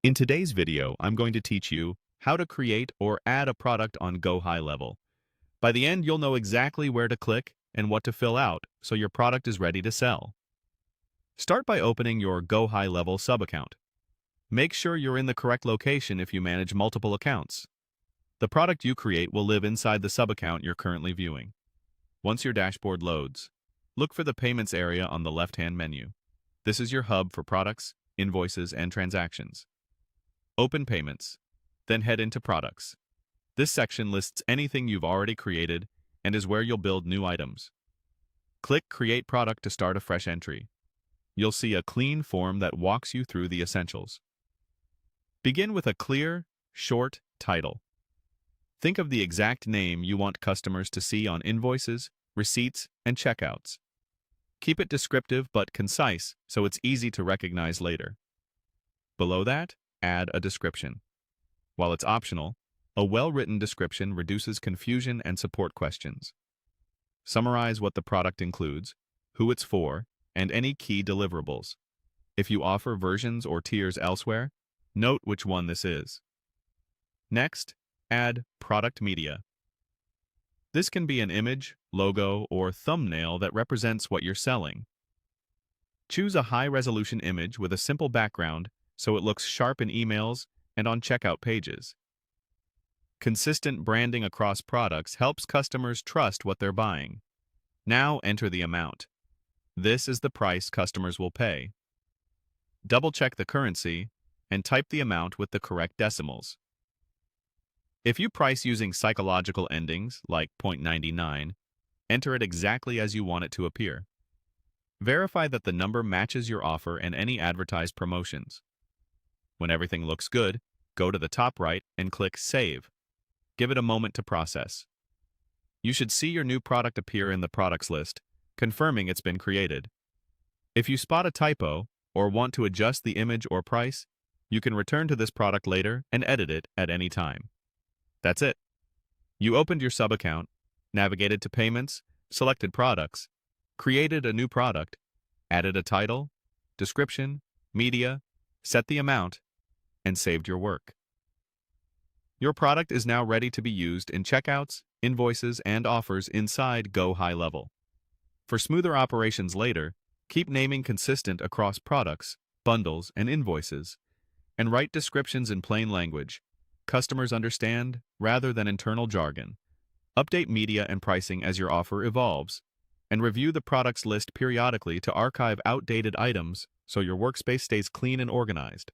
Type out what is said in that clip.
In today's video, I'm going to teach you how to create or add a product on GoHighLevel. By the end, you'll know exactly where to click and what to fill out so your product is ready to sell. Start by opening your GoHighLevel sub-account. Make sure you're in the correct location if you manage multiple accounts. The product you create will live inside the sub-account you're currently viewing. Once your dashboard loads, look for the Payments area on the left-hand menu. This is your hub for products, invoices, and transactions. Open Payments, then head into Products. This section lists anything you've already created and is where you'll build new items. Click Create Product to start a fresh entry. You'll see a clean form that walks you through the essentials. Begin with a clear, short title. Think of the exact name you want customers to see on invoices, receipts, and checkouts. Keep it descriptive but concise so it's easy to recognize later. Below that, add a description. While it's optional, a well-written description reduces confusion and support questions. Summarize what the product includes, who it's for, and any key deliverables. If you offer versions or tiers elsewhere, note which one this is. Next, add product media. This can be an image, logo, or thumbnail that represents what you're selling. Choose a high-resolution image with a simple background so it looks sharp in emails and on checkout pages. Consistent branding across products helps customers trust what they're buying. Now enter the amount. This is the price customers will pay. Double-check the currency and type the amount with the correct decimals. If you price using psychological endings like .99, enter it exactly as you want it to appear. Verify that the number matches your offer and any advertised promotions. When everything looks good, go to the top right and click Save. Give it a moment to process. You should see your new product appear in the products list, confirming it's been created. If you spot a typo or want to adjust the image or price, you can return to this product later and edit it at any time. That's it. You opened your sub-account, navigated to Payments, selected Products, created a new product, added a title, description, media, set the amount, and saved your work. Your product is now ready to be used in checkouts, invoices, and offers inside GoHighLevel. For smoother operations later, keep naming consistent across products, bundles, and invoices, and write descriptions in plain language customers understand rather than internal jargon. Update media and pricing as your offer evolves, and review the products list periodically to archive outdated items so your workspace stays clean and organized.